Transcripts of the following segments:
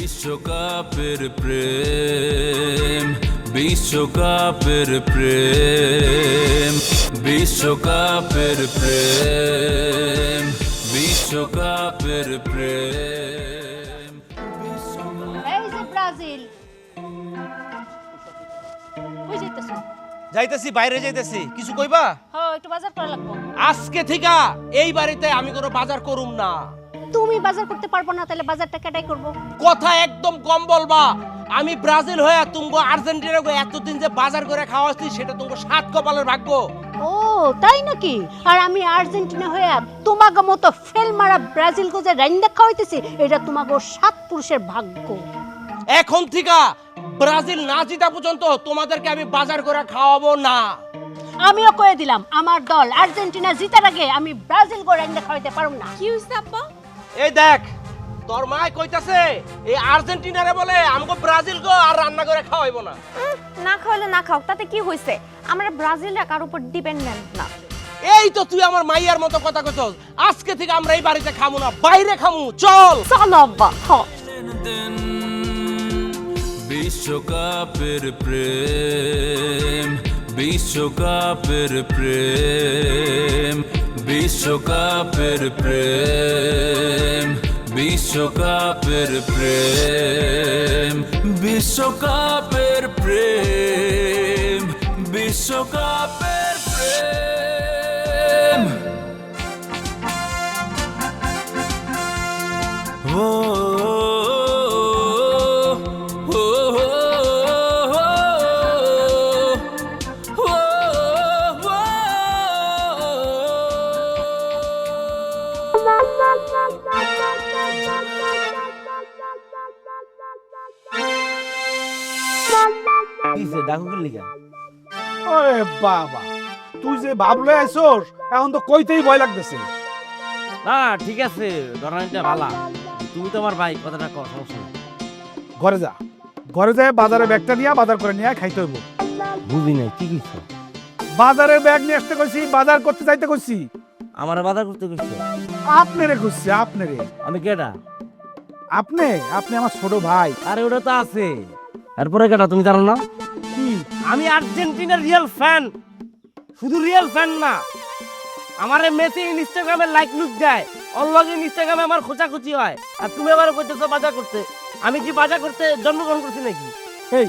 বিশ্বকাপের প্রেম, বিশ্বকাপের প্রেম, বিশ্বকাপের প্রেম, বিশ্বকাপের প্রেম। এই যে ব্রাজিল কই যাইতেছ? যাইতেছি, বাইরে যাইতেছি। কিছু কইবা? হ্যাঁ, একটু বাজার করা লাগবে। আজকে থেকে এই বাড়িতে আমি কোনো বাজার করুম না। তুমি বাজার করতে পারবো না, তাহলে বাজারটা কেটাই করব? কথা একদম কম বলবা। আমি ব্রাজিল হয়ে তুমগো আর্জেন্টিনা গো এতদিন যে বাজার করে খাওয়াচ্ছি সেটা তুমগো সাত কপালের ভাগ্য। ও তাই নাকি? আর আমি আর্জেন্টিনা হয়ে তোমাকে মতো ফেল মারা ব্রাজিল কো যে রাইন্দা খাওয়াইতেছি, এটা তোমাকে সাত পুরুষের ভাগ্য। এখন থেকে ব্রাজিল না জিতা পর্যন্ত তোমাদেরকে আমি বাজার করে খাওয়াবো না। আমিও কয়ে দিলাম, আমার দল আর্জেন্টিনা জিতার আগে আমি ব্রাজিল কো রাইন্দা খাওয়াইতে পারব না। কি হইছে আব্বা? এই দেখ, তোর মায় কইতাছে এই আর্জেন্টিনারে বলে আমগো ব্রাজিল গো আর রান্না করে খাওয়াইবো না। না খাওয়ালে না খাও, তাতে কি হইছে? আমরা ব্রাজিলরা কার উপর ডিপেন্ডেন্ট না। এই তো তুই আমার মাইয়ার মতো কথা কইছস। আজকে থেকে আমরা এই বাড়িতে খামু না, বাইরে খামু। চল চলো আব্বা। বিশ্বকাপের প্রেম, বিশ্বকাপের প্রেম, বিশ্বকাপের প্রেম, বিশ্বকাপের প্রেম, বিশ্বকাপের প্রেম, বিশ্বকাপের প্রেম। ও ওরে বাবা, তুই যে ভাবলে আইছস এখন তো কইতেই ভয় লাগতেছে। না ঠিক আছে, ধরনটা ভালো। তুমি তো আমার ভাই, কথাটা কর, সমস্যা নেই। ঘরে যা, ঘরে যায় বাজারে ব্যাগটা নিয়ে বাজার করে নিয়ে খাইতে হইব। বুঝি নাই কি কইছো? বাজারের ব্যাগ নিয়ে আসতে কইছি, বাজার করতে যাইতে কইছি। আমার বাজার করতে কইছো? আপনারে কইছি, আপনারে। আমি কেডা? আপনি আপনি আমার ছোট ভাই। আরে ওটা তো আছে। এরপরে কেডা তুমি জানো না? কি? আমি আর্জেন্টিনার রিয়েল ফ্যান। শুধু রিয়েল ফ্যান না, আমারে মেসি ইনস্টাগ্রামে লাইক লুক দেয়, ওর লগে ইনস্টাগ্রামে আমার খোঁচাখুচি হয়। আর তুমি আবার কইতেছো বাজার করতে। আমি কি বাজার করতে জন্মগ্রহণ করছি নাকি? এই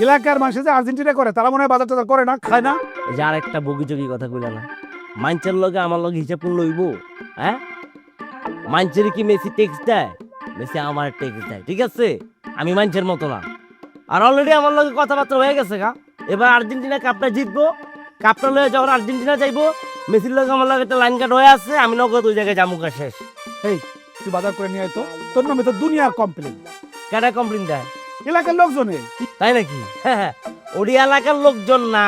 এলাকার মানুষ যে আর্জেন্টিনা করে তারা মনে হয় বাজার টাজার করে না, খায় না। এই যে আর একটা বগিচগি কথা কইলা না, মাইনচের লগে আমার লগে হিসাব পূর্ণ হইব? হ্যাঁ, মাইনচের কি মেসি টেক্স দেয়? মেসি আমার টেক্স দেয়, ঠিক আছে? আমি মাইনচের মতো না। আর অলরেডি আমার লগে কথাবার্তা হয়ে গেছে গা। এবার আর্জেন্টিনা কাপটা জিতবো, কাপটা লয়ে যখন আর্জেন্টিনা যাইবো, মেসির লগে আমার লগে একটা লাইন কাট হয়ে আছে, আমি নগদ ওই জায়গায় জামুকা শেষ। এই তুই বাজার করে নিয়ে আয় তো, তোর নামে তো দুনিয়ার কমপ্লেন। কেডা কমপ্লেন দেয়? এলাকার লোকজনে। তাই নাকি? হ্যাঁ, ওডি এলাকার লোকজন না,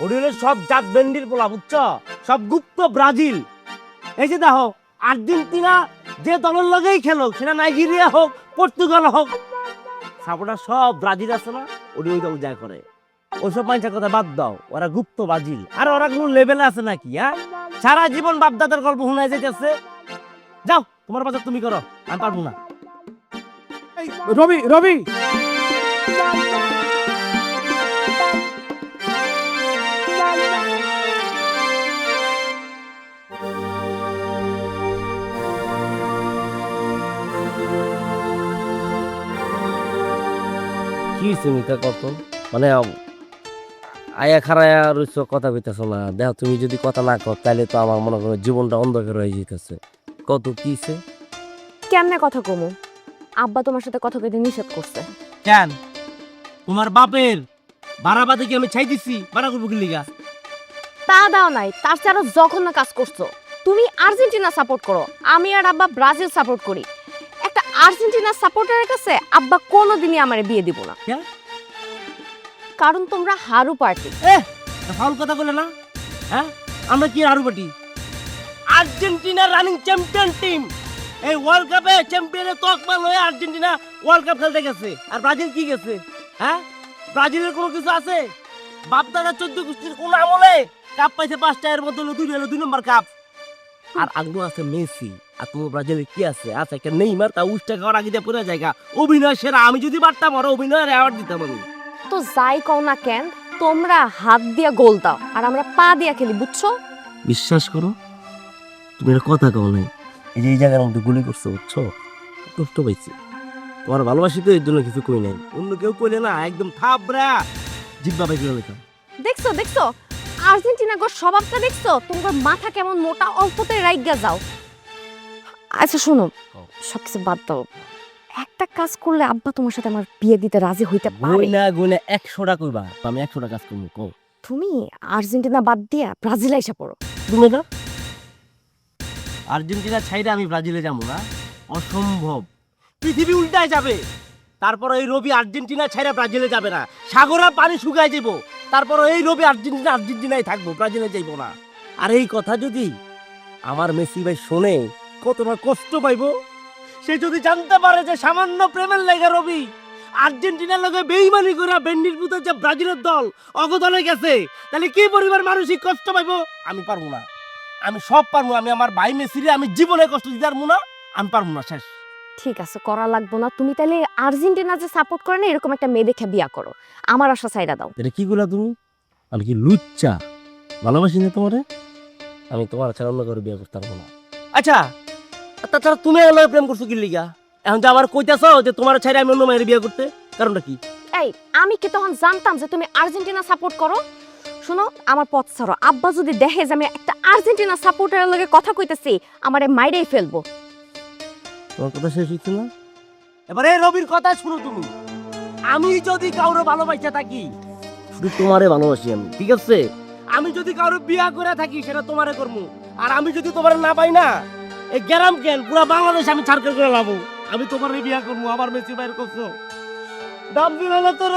ওডি হলো সব জাত বেন্ডির পোলা, বুঝছো? সব গুপ্ত ব্রাজিল। এই যে দেখো, আর্জেন্টিনা যে দলের লগেই খেলোক, সেটা নাইজেরিয়া হোক, পর্তুগাল হোক, সাপোর্টার সব ব্রাজিল আছে না, ওডি ওই দল যা করে। ওইসব মানুষের কথা বাদ দাও, ওরা গুপ্ত ব্রাজিল। আর ওরা কোনো লেভেলে আছে নাকি? হ্যাঁ, সারা জীবন বাপদাদার গল্প শোনায় যেতেছে। যাও, তোমার বাজার তুমি করো, আমি পারবো না। এই রবি, রবি কি সুমিতা কত মানে আয়া খারায়া রইছ, কথা কইতেছ না। দেখো, তুমি যদি কথা না কর তাহলে তো আমার মনে করো জীবনটা অন্ধকার হয়ে যেতেছে। কত কিছে? কেমনে কথা কমু? আব্বা তোমার সাথে কথা কইতে নিষেধ করছে। কেন? তোমার বাপের বাড়াবাদে কি আমি ছাই দিছি? বাড়া করবো কি লিগা? তা দাও নাই, তার চেয়ে আরো জঘন্য কাজ করছো। তুমি আর্জেন্টিনা সাপোর্ট করো, আমি আর আব্বা ব্রাজিল সাপোর্ট করি। একটা আর্জেন্টিনা সাপোর্টারের কাছে আব্বা কোনোদিনই আমারে বিয়ে দিব না। কেন? কারণ তোমরা হারু পার্টি। ফাউল কথা বলে না। হ্যাঁ, আমরা কি Haru party? Argentina running champion team. এই ওয়ার্ল্ড কাপে চ্যাম্পিয়নের তকমা লয়ে আর্জেন্টিনা ওয়ার্ল্ড কাপ খেলতে গেছে। আর ব্রাজিল কি গেছে? হ্যাঁ, ব্রাজিলের কোনো কিছু আছে? বাপদাদা 14 গোষ্ঠীর কোন আমলে কাপ পাইছে 5টা, এর মধ্যে হলো 2 নম্বর কাপ। আর আগ্রো আছে মেসি, আর তোমার ব্রাজিলে কি আছে? আছে একটা নেইমার, তা উষ্টা খাওয়ার আগে দিয়ে পুরো জায়গা অভিনয় সেরা। আমি যদি পারতাম আর অভিনয়ের অ্যাওয়ার্ড দিতাম আমি। তো যাই কও না কেন, তোমরা হাত দিয়া গোল দাও আর আমরা পা দিয়া খেলি, বুঝছো? বিশ্বাস করো, তুমি একটা কথা কও নাই, এই যে এই জায়গার মধ্যে গুলি করছো, বুঝছো? কষ্ট পাইছি, তোমার ভালোবাসি তো, এর জন্য কিছু কই নাই। অন্য কেউ কইলে না একদম থাবরা জিব্বা বাইকে লেখা। দেখছো দেখছো আর্জেন্টিনা গো স্বভাবটা দেখছো? তোমার মাথা কেমন মোটা, অল্পতে রাইগা যাও। আচ্ছা শোনো, সবকিছু বাদ দাও, একটা কাজ করলে আব্বা তোমার সাথে আমার বিয়ে দিতে রাজি হইতে পারে। গইনা গইনা 100টা কইবা, আমি 100টা কাজ করবো। কও তুমি আর্জেন্টিনা বাদ দিয়া ব্রাজিল আইসা পড়ো। তুমি না আর্জেন্টিনা ছাইড়া আমি ব্রাজিলে যাবো না, অসম্ভব। পৃথিবী উল্টায় যাবে, তারপর এই রবি আর্জেন্টিনা ছাইড়া ব্রাজিলে যাবে না। সাগরের পানি শুকায় যাব, তারপর এই রবি আর্জেন্টিনায় থাকবো, ব্রাজিলে যাইবো না। আর এই কথা যদি আমার মেসি ভাই শোনে, কতটা কষ্ট পাইবো। সে যদি জানতে পারে যে সামান্য প্রেমের লেগে রবি আর্জেন্টিনার লগে বেইমানি করে বেন্ডির পুতে যে ব্রাজিলের দল অগদলে গেছে, তাহলে কি পরিবার মানসিক কষ্ট পাইবো। আমি পারবো না, আমি সব পারবো। আমি আমার ভাই মেসিরে আমি জীবনে কষ্ট দিতে পারবো না, আমি পারবো না, শেষ। ঠিক আছে, করা লাগবো না। তুমি তাহলে আর্জেন্টিনা যে সাপোর্ট করে না, এরকম একটা মেয়ে দেখে বিয়া করো, আমার আশা সাইডা দাও। এটা কি গুলা তুমি? আমি কি লুচ্চা? ভালোবাসি না তোমারে, আমি তোমার ছাড়া অন্য করে বিয়ে করতে পারবো না। আচ্ছা, তাছাড়া তুমি আমার প্রেম করছো কি লিগা? এখন যে আবার কইতাছো যে তোমার ছাড়া আমি অন্য মেয়ের বিয়ে করতে, কারণটা কি? এই আমি কি তখন জানতাম যে তুমি আর্জেন্টিনা সাপোর্ট করো? শোনো, আমার পথ ছাড়ো। আব্বা যদি দেখে যে আমি একটা আর্জেন্টিনা সাপোর্টারের লগে কথা কইতেছি, আমারে মাইরেই ফেলবো। তোমার কথা শেষ হইছে না? এবারে রবির কথা শুনো তুমি। আমি যদি কাউরে ভালোবাসা থাকি, শুধু তোমারে ভালোবাসি আমি, ঠিক আছে? আমি যদি কাউরে বিয়া করে থাকি, সেটা তোমারে করবো। আর আমি যদি তোমারে না পাই না, এই গ্রাম কেন পুরা বাংলাদেশ আমি ছাড়কার করে লাবো। আমি তোমারে বিয়া করবো, আমার মেসি বাইর করছো। দাম দিলে না তোর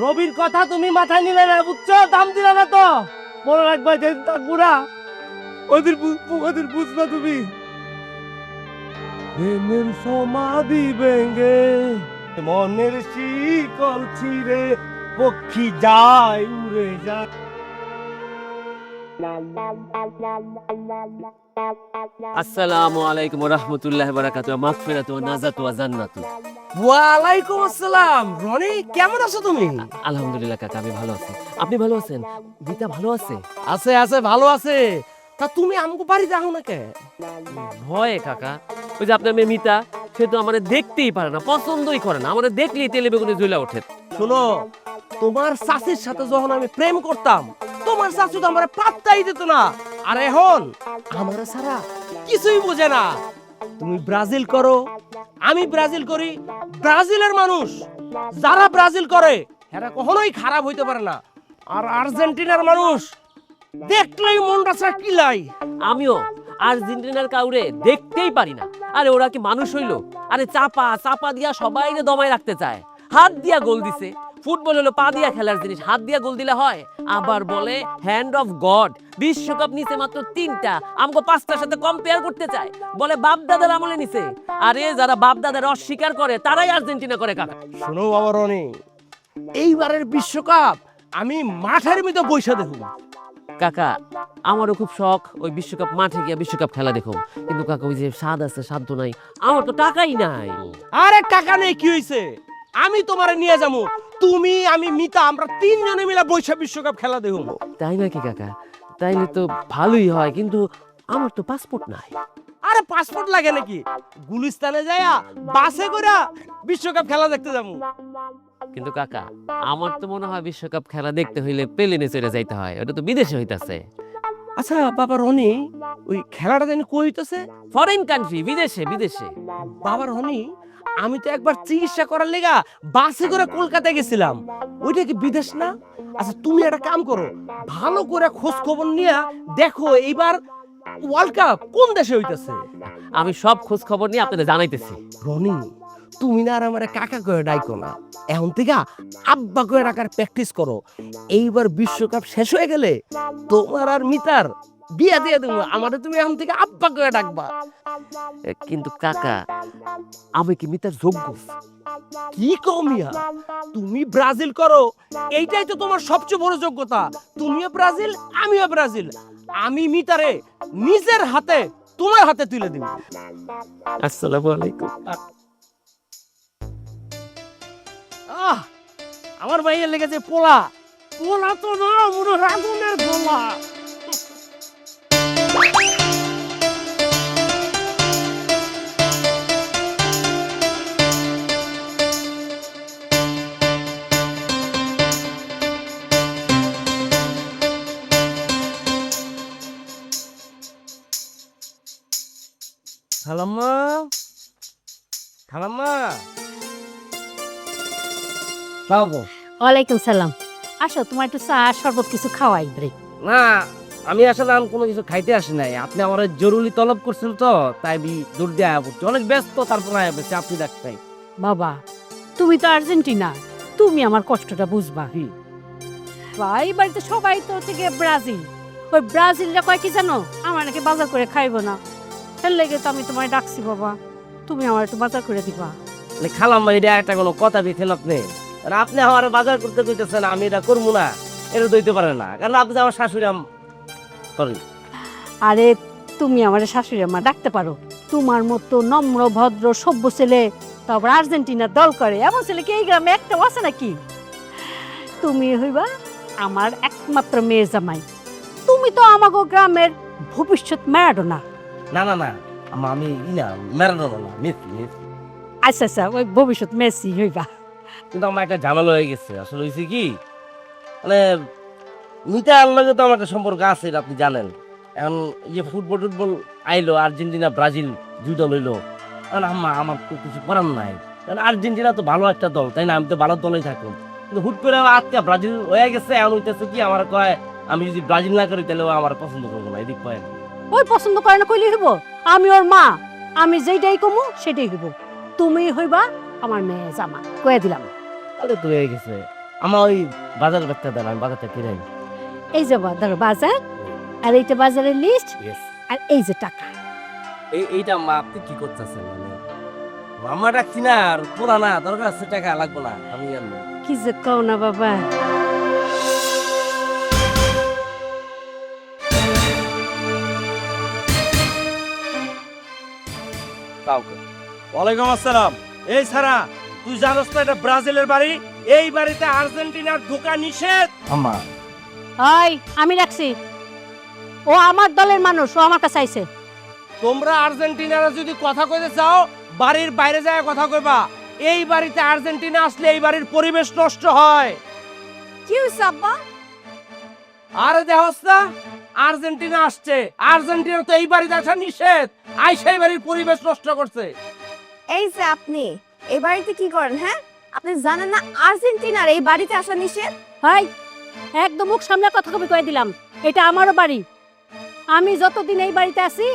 রবির কথা তুমি মাথায় নিলে না, বুঝছো? দাম দিলে না তো মনে রাখবা যে বুড়া ওদের বুঝবা তুমি। প্রেমের সমাধি ভেঙে মনের শিকল ছিঁড়ে পক্ষী যায় উড়ে যায়। আসসালামু আলাইকুম ওয়া রাহমাতুল্লাহি ওয়া বারাকাতুহু, মাগফিরাতু ওয়া নাজাতু ওয়া জান্নাতু। ওয়ালাইকুম আসসালাম। রনি, কেমন আছো তুমি? আলহামদুলিল্লাহ কাকা, আমি ভালো আছি। আপনি ভালো আছেন? গীতা ভালো আছে? আছে আছে, ভালো আছে। তা তুমি আমগো বাড়িতে আহো না কে? ভয়ে কাকা, ওই যে আপনার মেয়ে মিতা, সে তো আমাদের দেখতেই পারে না, পছন্দই করে না, আমাদের দেখলেই তেলে বেগুনে জ্বলে ওঠে। শোনো, তোমার শাশুর সাথে যখন আমি প্রেম করতাম, তোমার শাশু তো আমার পাত্তাই দিত না। আর এখন আমার সারা কিছুই বোঝে না। তুমি ব্রাজিল করো, আমি ব্রাজিল করি। ব্রাজিলের মানুষ যারা ব্রাজিল করে এরা কখনোই খারাপ হইতে পারে না। আর আর্জেন্টিনার মানুষ দেখলেই মনটা কিলাই। আমিও আর্জেন্টিনার কাউরে দেখতেই পারি না। আরে ওরা কি মানুষ হইলো? আরে চাপা চাপা দিয়া সবাই দমায় রাখতে চায়, হাত দিয়া গোল দিছে। ফুটবল হলো পা দিয়া খেলার জিনিস, হাত দিয়া গোল দিলে হয়? আবার বলে হ্যান্ড অফ গড। বিশ্বকাপ নিছে মাত্র 3টা, আমগো 5টার সাথে কম্পেয়ার করতে চায়, বলে বাপ দাদার আমলে নিছে। আরে যারা বাপ দাদার অস্বীকার করে তারাই আর্জেন্টিনা করে কাকা। শোনো বাবা রনি, এইবারের বিশ্বকাপ আমি মাঠের মধ্যে বৈশা দেখব। কাকা আমারও খুব শখ ওই বিশ্বকাপ মাঠে গিয়ে বিশ্বকাপ খেলা দেখো, কিন্তু কাকা ওই যে স্বাদ আছে সাধ্য নাই, আমার তো টাকাই নাই। আরে টাকা নেই কি হইছে, আমি তোমারে নিয়ে যাবো। তুমি, আমি, মিতা, আমরা 3 জনে মিলে বৈশা বিশ্বকাপ খেলা দেখব। তাই নাকি কাকা? তাইলে তো ভালোই হয়, কিন্তু আমার তো পাসপোর্ট নাই। আরে পাসপোর্ট লাগে নাকি? গুলিস্তানে যায়া বাসে করে বিশ্বকাপ খেলা দেখতে যাবো। কিন্তু কাকা আমার তো মনে হয় বিশ্বকাপ খেলা দেখতে হইলে প্লেনে চড়ে যাইতে হয়, ওটা তো বিদেশে হইতাছে। আচ্ছা বাবা রনি, ওই খেলাটা জানি কই হইতাছে? ফরেন কান্ট্রি, বিদেশে বিদেশে। বাবা রনি, আমি তো একবার চিকিৎসা করার লেগা বাসে করে কলকাতায় গেছিলাম, ওইটা কি বিদেশ না? আচ্ছা তুমি একটা কাম করো, ভালো করে খোঁজ খবর নিয়ে দেখো এইবার ওয়ার্ল্ড কাপ কোন দেশে হইতাছে। আমি সব খোঁজ খবর নিয়ে আপনাদের জানাইতেছি। রনি, তুমি না আর আমার কাকা কয়ে ডাইকো না, এখন থেকে আব্বা কয়ে ডাকার প্র্যাকটিস করো। এইবার বিশ্বকাপ শেষ হয়ে গেলে তোমার আর মিতার বিয়া দিয়ে দেবো, আমাদের তুমি এখন থেকে আব্বা কয়ে ডাকবা। কিন্তু কাকা আমি কি মিতার যোগ্য? কি কমিয়া, তুমি ব্রাজিল করো, এইটাই তো তোমার সবচেয়ে বড় যোগ্যতা। তুমিও ব্রাজিল, আমিও ব্রাজিল। আমি মিটারে নিজের হাতে তোমার হাতে তুলে দিব। আসসালামু আলাইকুম। আমার ভাইয়ের লেগেছে পোলা, পোলা তো না মনে হয় আগুনের গোলা। খালাম্মা, খালাম্মা, খাবো ওয়ালাইকুম সালাম। আসো, তোমার একটু চা শরবত কিছু খাওয়াই রে। না? আমি আসলে আমি কোনো কিছু খাইতে আসি নাই, আপনি আমার জরুরি তলব করছেন তো তাই আমি দূর দিয়ে আয়া পড়ছি, অনেক ব্যস্ত, তারপর আয়া পড়ছি আপনি দেখতেই। বাবা, তুমি তো আর্জেন্টিনা, তুমি আমার কষ্টটা বুঝবা। ভাই বাড়িতে সবাই তো হচ্ছে গিয়ে ব্রাজিল, ওই ব্রাজিলরা কয় কি জানো, আমার নাকি বাজার করে খাইবো না, এর লেগে তো আমি তোমায় ডাকছি বাবা, তুমি আমার একটু বাজার করে দিবা। খালাম্মা, এটা একটা কোনো কথা দিচ্ছেন আপনি? আর আপনি আমার বাজার করতে কইতেছেন, আমি এটা করবো না, এটা দইতে পারে না, কারণ আপনি আমার শাশুড়ি সরি। আরে তুমি আমার শাশুড়ি মা ডাকতে পারো, তোমার মতো নম্র ভদ্র সভ্য ছেলে তারপর আর্জেন্টিনার দল করে এমন ছেলে কি এই গ্রামে একটা আছে নাকি? তুমি হইবা আমার একমাত্র মেয়ের জামাই, তুমি তো আমাগো গ্রামের ভবিষ্যৎ ম্যারাডোনা। না না না আম্মা, আমি ইনা ম্যারাডোনা না, মেসি মেসি। আচ্ছা আচ্ছা, ওই ভবিষ্যৎ মেসি হইবা। কিন্তু আমার একটা ঝামেলা হয়ে গেছে, আসলে হয়েছে কি, মানে মিটার লগে তো আমার একটা সম্পর্ক আছে, এটা আপনি জানেন। এখন এই যে ফুটবল টুটবল আইলো, আর্জেন্টিনা ব্রাজিল দুই দল হইলো, কারণ আম্মা আমার তো কিছু করার নাই, কারণ আর্জেন্টিনা তো ভালো একটা দল, তাই না? আমি তো ভালো দলেই থাকলাম, কিন্তু হুট করে আমার আজকে ব্রাজিল হয়ে গেছে, এখন হইতেছে কি আমার কয় আমি যদি ব্রাজিল না করি তাহলে ও আমার পছন্দ করবো না, এদিক কয়। ওই পছন্দ করে না কইলে হইব, আমি ওর মা, আমি যেইটাই কমু সেটাই হইব, তুমি হইবা আমার মেয়ে জামা, কয়ে দিলাম। তাহলে তো হয়ে গেছে, আমার ওই বাজার ব্যাগটা দেন, আমি বাজারটা কিনে আনি। এই যে ধরো বাজার, আর এইটা বাজারের লিস্ট, আর এই যে টাকা। এইটা মা আপনি কি করতেছেন? মানে মামা ডাকছি না, আর পুরা না দরকার আছে, টাকা লাগবো না, আমি আনবো। কি যে কও না বাবা। ওয়ালাইকুম আসসালাম। এই সারা, তুই জানোস না এটা ব্রাজিলের বাড়ি, এই বাড়িতে আর্জেন্টিনার ঢোকা নিষেধ। আম্মা, ওই আমি রাখছি, ও আমার দলের মানুষ, ও আমার কাছে আইছে। তোমরা আর্জেন্টিনারা যদি কথা কইতে চাও বাড়ির বাইরে যায় কথা কইবা, এই বাড়িতে আর্জেন্টিনা আসলে এই বাড়ির পরিবেশ নষ্ট হয়। কি হইছে আব্বা? আরে দেখোস না, আর্জেন্টিনা আসছে, আর্জেন্টিনা তো এই বাড়িতে আসা নিষেধ, আইসা এই বাড়ির পরিবেশ নষ্ট করছে। এই যে আপনি এই বাড়িতে কি করেন? হ্যাঁ, আপনি জানেন না আর্জেন্টিনার এই বাড়িতে আসা নিষেধ? ভাই একদম মুখ সামনে কথা কবি কয়ে দিলাম, এটা আমারও বাড়ি, আমি যতদিন এই বাড়িতে আছি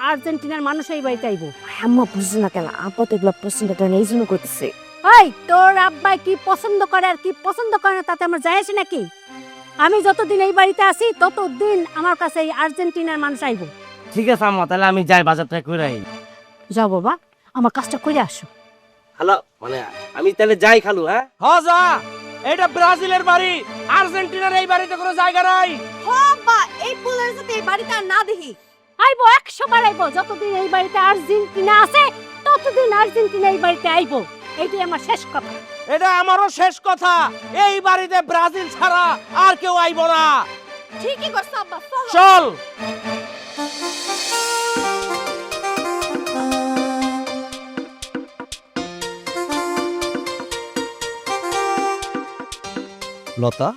আর্জেন্টিনার মানুষ এই বাড়িতে আইব। আম্মা বুঝছে না কেন? আব্বা তো এগুলো পছন্দ করে না, এই জন্য করতেছে। ভাই তোর আব্বাই কি পছন্দ করে আর কি পছন্দ করে না তাতে আমার যায় আসে নাকি? আমি যতদিন এই বাড়িতে আছি ততদিন আমার কাছে এই আর্জেন্টিনার মানুষ আইব। ঠিক আছে আম্মা, তাহলে আমি যাই বাজারটা করে আই। যাও বাবা, আমার কাজটা করে আসো। হ্যালো, মানে আমি তাহলে যাই খালু? হ্যাঁ হ্যাঁ যা, এটা ব্রাজিলের বাড়ি, আর্জেন্টিনার এই বাড়িতে কোনো জায়গা নাই। আব্বা, এই পুলের সাথে এই বাড়িতে আর না দেখি। আইব, 100 বার আইব, যতদিন এই বাড়িতে আর্জেন্টিনা আছে ততদিন আর্জেন্টিনা এই বাড়িতে আইব, এইটাই আমার শেষ কথা। এটা আমারও শেষ কথা, এই বাড়িতে ব্রাজিল ছাড়া আর কেউ আইব না। ঠিকই করছ আব্বা, চলো। চল। লতা,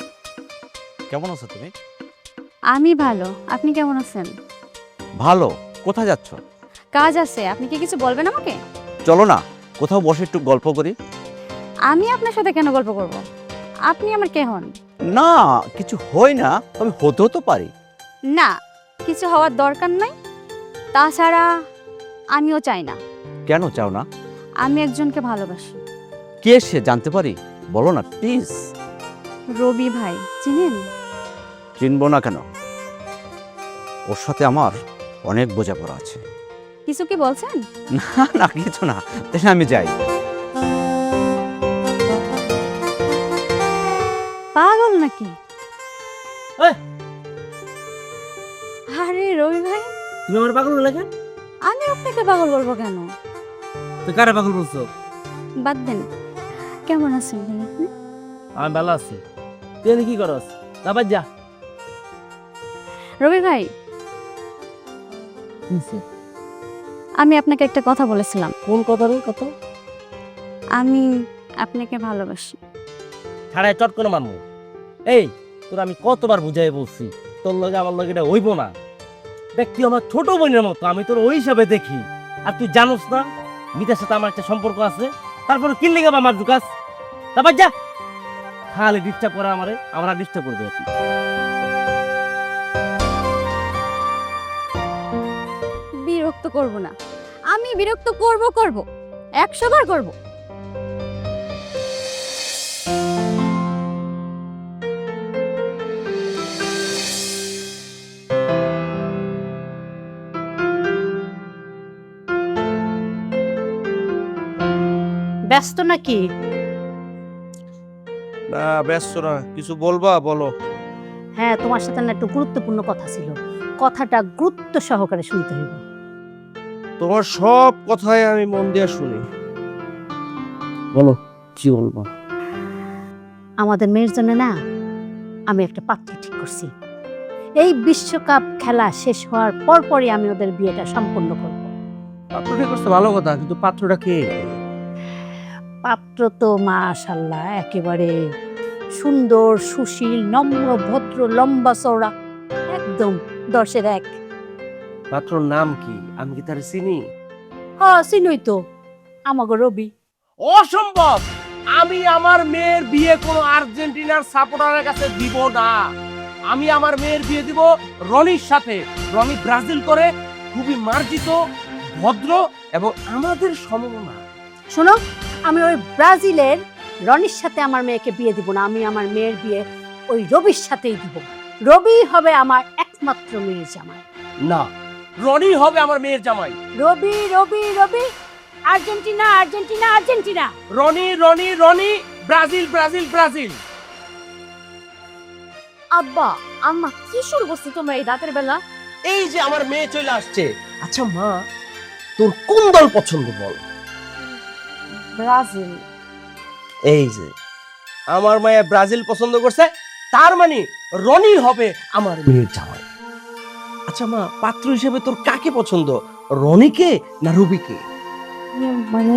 কেমন আছো তুমি? আমি ভালো, আপনি কেমন আছেন? ভালো। কোথায় যাচ্ছ? কাজ আছে, আপনি কি কিছু বলবেন আমাকে? চলো না, কোথাও বসে একটু গল্প করি। আমি আপনার সাথে কেন গল্প করব? আপনি আমার কে হন? না, কিছু হয় না, তবে হতেও তো পারি। না, কিছু হওয়ার দরকার নাই, তাছাড়া আমিও চাই না। কেন চাও না? আমি একজনকে ভালোবাসি। কে সে জানতে পারি? বলো না প্লিজ। রবি ভাই, চিনেন? চিনবো না কেন? ওর সাথে আমার অনেক বোঝাপড়া আছে। কিছু কি বলছেন? না না, কিছু না, তাহলে আমি যাই। পাগল নাকি? আরে রবি ভাই, তুমি আমার পাগল বলে কেন? আমি আপনাকে পাগল বলবো কেন? তুই কারে পাগল বলছো? বাদ দেন। কেমন আছেন ভাই আপনি? আমি ভালো আছি। তুই কি করস? তারপর যা। রবি ভাই, আমি আপনাকে একটা কথা বলেছিলাম। কোন কথা রে? কত? আমি আপনাকে ভালোবাসি। ছাড়াই চট করে মানবো। এই তোর আমি কতবার বুঝাই বলছি তোর লগে আমার লগে এটা হইব না। ব্যক্তি আমার ছোট বোনের মতো, আমি তোর ওই হিসাবে দেখি। আর তুই জানোস না মিতার সাথে আমার একটা সম্পর্ক আছে, তারপরে কি লেগে আমার ঢুকাস? তারপর যা। খালি ডিস্টার্ব করে আমারে, আমরা ডিস্টার্ব করবে আর কি। বিরক্ত করব না, আমি বিরক্ত করব 100 বার করব। ব্যস্ত নাকি? না ব্যস্ত না, কিছু বলবা বলো। হ্যাঁ, তোমার সাথে না একটু গুরুত্বপূর্ণ কথা ছিল, কথাটা গুরুত্ব সহকারে শুনতে হইব। তোমার সব কথাই আমি মন দিয়ে শুনি, বলো কি বলবো। আমাদের মেয়ের জন্য না আমি একটা পাত্র ঠিক করছি। এই বিশ্বকাপ খেলা শেষ হওয়ার পরপরই আমি ওদের বিয়েটা সম্পন্ন করব। পাত্র ঠিক করতে ভালো কথা, কিন্তু পাত্রটা কে? পাত্র তো মাশাআল্লাহ একেবারে সুন্দর, সুশীল, নম্র, ভদ্র, লম্বা চওড়া, একদম 10-এর 1। পাত্রর নাম কি? আমি কি তার চিনি? চিনই তো, আমাগো রবি। অসম্ভব! আমি আমার মেয়ের বিয়ে কোনো আর্জেন্টিনার সাপোর্টারের কাছে দিব না। আমি আমার মেয়ের বিয়ে দিব রনির সাথে। রনি ব্রাজিল করে, খুবই মার্জিত, ভদ্র এবং আমাদের সমমনা। শোনো, আমি ওই ব্রাজিলের রনির সাথে আমার মেয়েকে বিয়ে দিব না। আমি আমার মেয়ের বিয়ে ওই রবির সাথেই দিব। রবি হবে আমার একমাত্র মেয়ের জামাই। না, রনি হবে আমার মেয়ের জামাই। Robi Robi Robi, Argentina Argentina Argentina. Roni Roni Roni, Brazil Brazil Brazil. আব্বা আম্মা কি শুরু করছো তোমরা এই রাতের বেলা? এই যে আমার মেয়ে চলে আসছে। আচ্ছা মা, তোর কোন দল পছন্দ বল? ব্রাজিল। এই যে আমার মায়া ব্রাজিল পছন্দ করছে, তার মানে রনি হবে আমার মেয়ের জামাই। আচ্ছা মা, পাত্র হিসেবে তোর কাকে পছন্দ, রনিকে না রবিকে? মানে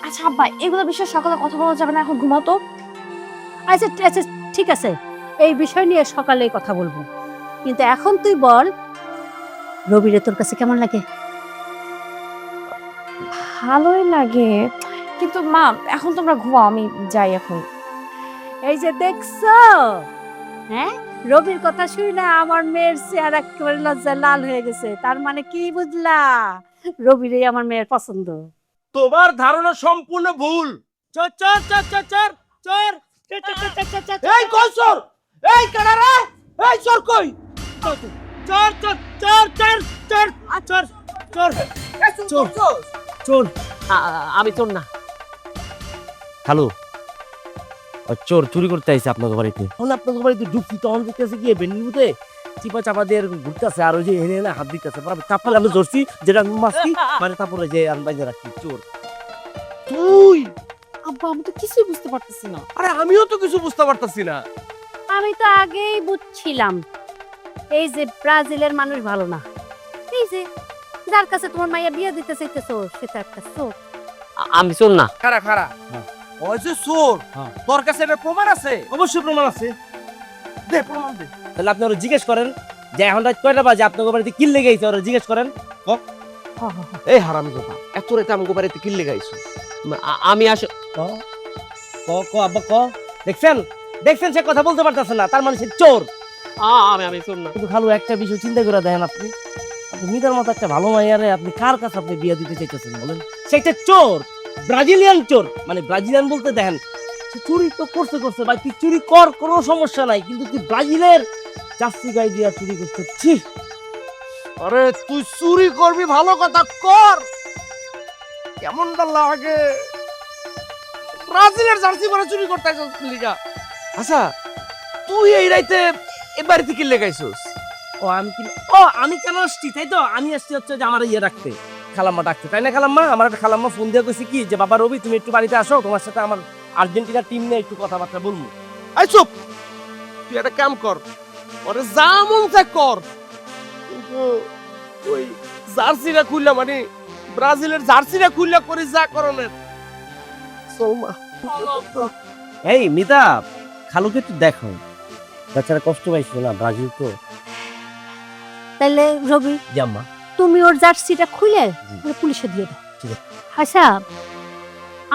আচ্ছা আব্বা, এগুলো বিষয়ে সকালে কথা বলা যাবে না, এখন ঘুমাও তো। আচ্ছা আচ্ছা, ঠিক আছে, এই বিষয় নিয়ে সকালে কথা বলবো, কিন্তু এখন তুই বল রবিরে তোর কাছে কেমন লাগে? ভালোই লাগে, কিন্তু মা এখন তোমরা ঘুমাও, আমি যাই এখন। এই যে দেখছো, হ্যাঁ, রবির কথা শুই না আমার মেয়ের চেহারা একেবারে লজ্জায় লাল হয়ে গেছে। তার মানে কি বুঝলা? রবিরে আমার মেয়ের পছন্দ। তোমার ধারণা সম্পূর্ণ ভুল। চর চর চর চর চর চর চর। এই কই চোর? এই কারা রে? এই চোর কই? চর চর চর চর চর চর চর চোর চোর। আমি চোর না। হ্যালো, চোর চুরি করতে আইছে আপনাদের বাড়িতে। এখন আপনাদের বাড়িতে ঢুকছি, তখন দেখতেছে গিয়ে বেন্ডির মধ্যে চিপা চাপা দিয়ে ঘুরতেছে, আর ওই যে এনে এনে হাত দিতেছে। চাপালে আমি ধরছি, যেটা মাসি মানে তারপরে যে আমি বাইরে রাখছি। চোর তুই? আব্বা আমি তো কিছুই বুঝতে পারতেছি না। আরে আমিও তো কিছু বুঝতে পারতাছি না। আমি তো আগেই বুঝছিলাম এই যে ব্রাজিলের মানুষ ভালো না। এই যে যার কাছে তোমার মাইয়া বিয়ে দিতে চাইতেছো সেটা একটা চোর। আমি চোর না। খারা খারা, ওই যে চোর, হ্যাঁ। তোর কাছে এটা প্রমাণ আছে? অবশ্যই প্রমাণ আছে। দে প্রমাণ দে। তাহলে আপনি ওরা জিজ্ঞেস করেন যে এখন রাত কয়টা বাজে, আপনাদের বাড়িতে কি লেগে গেছে, ওরা জিজ্ঞেস করেন। এই হারামজাদা, এত রাতে আমাকে বাড়িতে কি লেগাইছো? আমি আস ক ক ক আব্বা ক। দেখছেন দেখছেন, সে কথা বলতে পারতেছে না, তার মানে সে চোর। আমি চোর না। কিন্তু খালু একটা বিষয় চিন্তা করে দেখেন, আপনি আপনি মিতার মতো একটা ভালো মাইয়ারে আপনি কার কাছে আপনি বিয়ে দিতে চাইতেছেন বলেন? সে একটা চোর, ব্রাজিলিয়ান চোর। মানে ব্রাজিলিয়ান বলতে দেখেন, সে চুরি তো করতে করছে ভাই, তুই চুরি কর, কোনো সমস্যা নাই, কিন্তু তুই ব্রাজিলের জার্সি গাই দিয়া চুরি করতে ছি। আরে তুই চুরি করবি ভালো কথা, কর। কেমনটা লাগে ব্রাজিলের জার্সি পরে চুরি করতে আইছস লিগা? আচ্ছা তুই এই রাইতে এ বাড়িতে কি লেগাইছস? ও আমি কি ও আমি কেন আসছি তাই তো আমি আসছি হচ্ছে যে আমার ইয়ে রাখতে খালাম্মা ডাকতে তাই না খালাম্মা আমার একটা খালাম্মা ফোন দিয়ে কইছে কি যে বাবা রবি তুমি একটু বাড়িতে আসো তোমার সাথে আমার আর্জেন্টিনার টিম নিয়ে একটু কথাবার্তা বলবো আই চুপ, তুই একটা কাম কর, ওরে যা মন চায় কর, কিন্তু ওই জার্সিটা খুললা মানে ব্রাজিলের জার্সিটা খুললা করে যা করনের চল মা। এই মিতা খালুকে একটু দেখো বাচ্চারা কষ্ট পাইছিল না ব্রাজিল তো তাইলে রবি জাম্মা তুমি ওর জার্সিটা খুলে জি। ওরে পুলিশে দিয়ে দাও। ঠিক আছে। আচ্ছা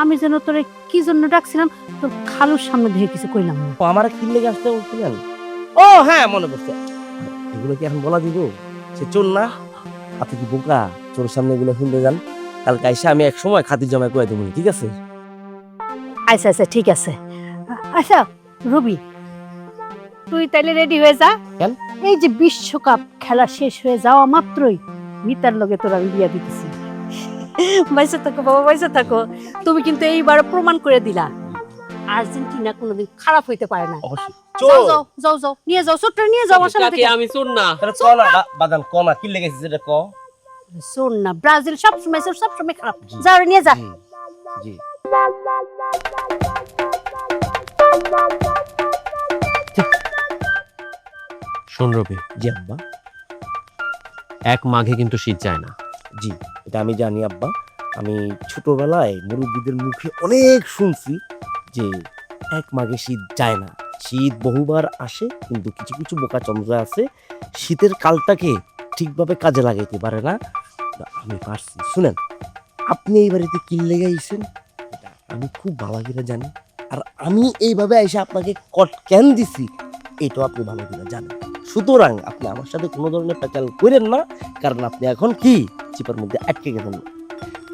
আমি যেন তোরে কি জন্য ডাকছিলাম, তোর খালুর সামনে দেখে কিছু কইলাম না। ও আমার কি লেগে আসতে বলছিলেন ও হ্যাঁ মনে পড়ছে এগুলো কি এখন বলা দিব সে চোর না আপনি কি বোকা চোরের সামনে এগুলো শুনতে যান কালকে এসে আমি এক সময় খাতির জমায় কয়ে দেবো ঠিক আছে আচ্ছা আচ্ছা ঠিক আছে। আচ্ছা রবি তুই তাইলে রেডি হয়ে যা। কেন? এই যে বিশ্বকাপ খেলা শেষ হয়ে যাওয়া মাত্রই মিতার লগে তোর আমি বিয়া দিতেছি। বাইসে থাকো বাবা, বাইসে থাকো। তুমি কিন্তু এইবার প্রমাণ করে দিলা আর্জেন্টিনা কোনোদিন খারাপ হইতে পারে না। অবশ্যই যাও যাও যাও যাও নিয়ে যাও, ছোট্ট নিয়ে যাও আমার সাথে কাকি আমি চোর না। তাহলে ক না বাদাম ক না কি লেগেছে সেটা ক শোন না, ব্রাজিল সবসময় খারাপ। যাও রে, নিয়ে যা। জি শোন রবি, জি আব্বা এক মাঘে কিন্তু শীত যায় না। জি এটা আমি জানি আব্বা আমি ছোটবেলায় মুরব্বীদের মুখে অনেক শুনছি যে এক মাঘে শীত যায় না শীত বহুবার আসে কিন্তু কিছু কিছু বোকা চন্দ্র আছে শীতের কালটাকে ঠিকভাবে কাজে লাগাইতে পারে না আমি পারছি শুনেন আপনি এই বাড়িতে কি লেগে আইছেন এটা আমি খুব ভালো করে জানি আর আমি এইভাবে এসে আপনাকে কট ক্যান দিছি এটাও আপনি ভালো করে জানেন সুতরাং আপনি আমার সাথে কোনো ধরনের প্যাচাল করেন না কারণ আপনি এখন কি চিপার মধ্যে আটকে গেছেন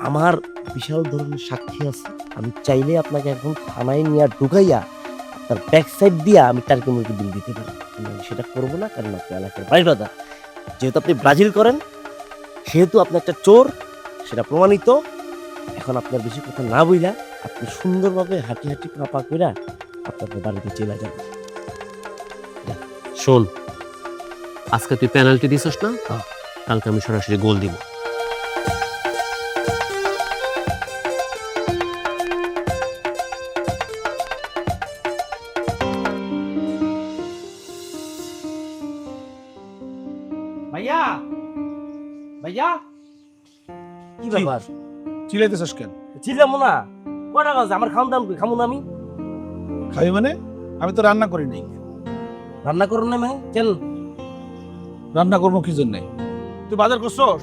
আমার বিশাল ধরনের সাক্ষী আছে আমি চাইলে আপনাকে এখন থানায় নিয়ে ঢুকাইয়া আপনার ব্যাক সাইড দিয়ে আমি টার্কি মুরগি বিল দিতে পারি কিন্তু আমি সেটা করবো না কারণ আপনি এলাকার বাড়ির দাদা যেহেতু আপনি ব্রাজিল করেন সেহেতু আপনি একটা চোর সেটা প্রমাণিত এখন আপনার বেশি কথা না বইলা আপনি সুন্দরভাবে হাঁটি হাঁটি পা কইরা আপনাদের বাড়িতে চলে যাবেন শোন, আজকে তুই পেনাল্টি দিছস না, কালকে আমি সরাসরি গোল দিব। ভাইয়া ভাইয়া কি ব্যাপার চিলাইতেছিস কেন? ছিলাম না কটা বাজে আমার খাওয়ান দাম কই খামুন আমি খাবি মানে? আমি তো রান্না করি নাই। রান্না করুন না মানে চল রান্না করবো কি জন্য? তুই বাজার করছস?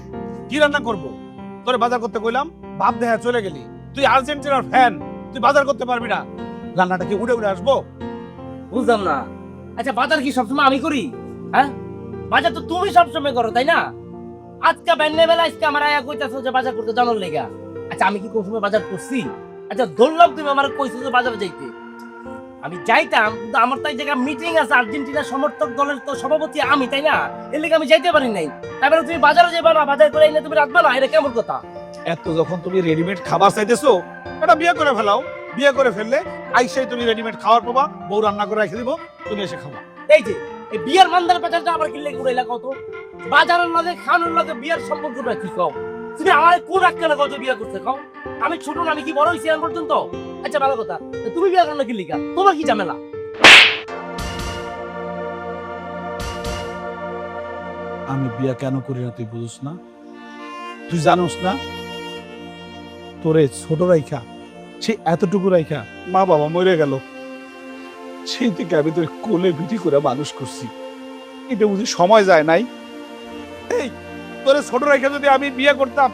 কি রান্না করবো? তোরে বাজার করতে কইলাম, ভাব দেখা চলে গেলি। তুই আর্জেন্টিনার ফ্যান, তুই বাজার করতে পারবি না। রান্নাটা কি উড়ে উড়ে আসবো? বুঝলাম না আচ্ছা বাজার কি সবসময় আমি করি হ্যাঁ বাজার তো তুমি সবসময় করো তাই না আজকে বেলা বেলা আজকে আমার আয়া কইতাছো যে বাজার করতে জানোর লেগা আচ্ছা আমি কি কোন সময় বাজার করছি আচ্ছা ধরলাম তুমি আমার কইছো যে বাজারে যাইতে আমি যাইতাম কিন্তু আমার তাই জায়গা মিটিং আছে আর্জেন্টিনা সমর্থক দলের তো সভাপতি আমি তাই না এর লেগে আমি যাইতে পারি নাই তারপরে তুমি বাজারে যাইবা না বাজার করে এনে তুমি রাখবা না এটা কেমন কথা এত যখন তুমি রেডিমেড খাবার চাইতেছো, এটা বিয়ে করে ফেলাও। বিয়ে করে ফেললে আইসাই তুমি রেডিমেড খাবার পাবা, বউ রান্না করে রেখে দিব, তুমি এসে খাবা। এই যে এই বিয়ার মান্দার বাজারটা আবার কি লেগে উড়াইলা কত বাজারের লগে খানোর লগে বিয়ার সম্পর্কটা কি কও তুমি আমার কোন আক্কেলে কত বিয়ে করতে কও আমি ছোট না আমি কি বড় হইছি এখন পর্যন্ত আচ্ছা ভালো কথা তুমি বিয়ে করো না কি লিগা তোমার কি ঝামেলা আমি বিয়ে কেন করি না তুই বুঝছ না? তুই জানোস না তোরে ছোট রাইখা সে এতটুকু রাইখা মা বাবা মরে গেল, সেই থেকে আমি তোর কোলে ভিটি করে মানুষ করছি। এটা বুঝি সময় যায় নাই? এই তোরে ছোট রাইখা যদি আমি বিয়ে করতাম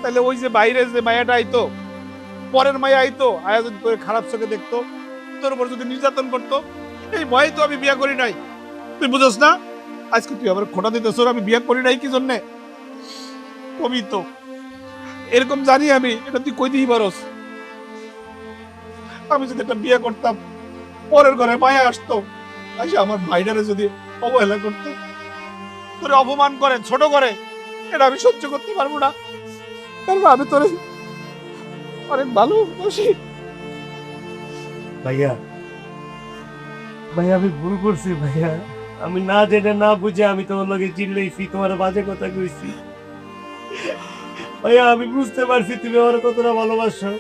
তাহলে ওই যে বাইরে যে মায়াটা আইতো, পরের মায়া আইতো, আয়া যদি তোর খারাপ চোখে দেখতো, তোর উপর যদি নির্যাতন করতো, এই ভয়ে তো আমি বিয়ে করি নাই। তুই বুঝছ না? আজকে তুই আমার খোটা দিতেছ, আমি বিয়ে করি নাই কি জন্যে? কবি তো এরকম জানি আমি, এটা তুই কই দিই পারস। আমি যদি একটা বিয়ে করতাম, পরের ঘরে মায়া আসতো, আসে আমার ভাইটারে যদি অবহেলা করতো, তোরে অপমান করে, ছোট করে, এটা আমি সহ্য করতে পারবো না। কারণ আমি তোরে অনেক ভালোবাসি। ভাইয়া ভাইয়া আমি ভুল করছি ভাইয়া আমি না জেনে না বুঝে আমি তোমার লগে চিল্লাইছি, তোমার বাজে কথা কইছি। ভাইয়া আমি বুঝতে পারছি তুমি আমার কতটা ভালোবাসো।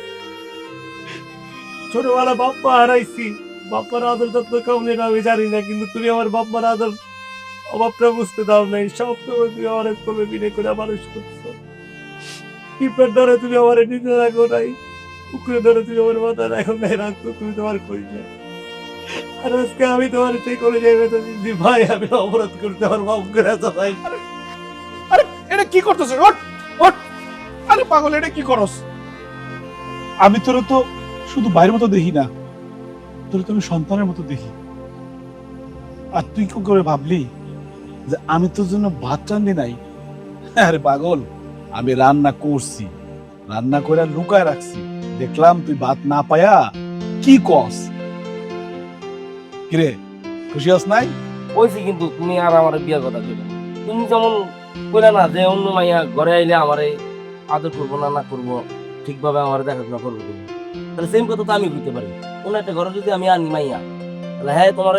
ছোটবেলা বাপ্পা হারাইছি, বাপ্পার আদর যত্ন কেমন আমি জানি না, কিন্তু তুমি আমার বাপ্পার আদর অভাবটা বুঝতে দাও নাই। সব সময় তুমি আমার কোলে বিনে করে মানুষ করছো। টিপের ধরে তুমি আমার নিজে রাখো নাই, পুকুরে ধরে তুমি আমার মাথা রাখো নাই, রাখতো তুমি তোমার কই না। আর আজকে আমি তোমার সেই করে যাইবে তো ভাই, আমি অপরাধ করতে আমার মাফ করে দাও ভাই। আরে এটা কি করতেছ? ওঠ ওঠ! আরে পাগল, এটা কি করস? আমি তোর তো শুধু বাইরের মতো দেখি না, তোর তো আমি সন্তানের মতো দেখি। আর তুই কি করে ভাবলি যে আমি তোর জন্য ভাত রান্ধি নাই? আরে পাগল, আমি রান্না করছি, রান্না করে লুকায় রাখছি। দেখলাম তুই ভাত না পায়া কি কস। কিরে, খুশি হস নাই? কইছি কিন্তু তুমি আর আমার বিয়ের কথা কইলে তুমি যেমন কইলে না যে অন্য মাইয়া ঘরে আইলে আমারে আদর করবো না না করবো, ঠিকভাবে আমার দেখাশোনা করবো তুমি, তাহলে সেম কথা তো আমি বুঝতে পারি। কোন একটা ঘরে যদি আমি আনি মাইয়া, তাহলে হ্যাঁ তোমার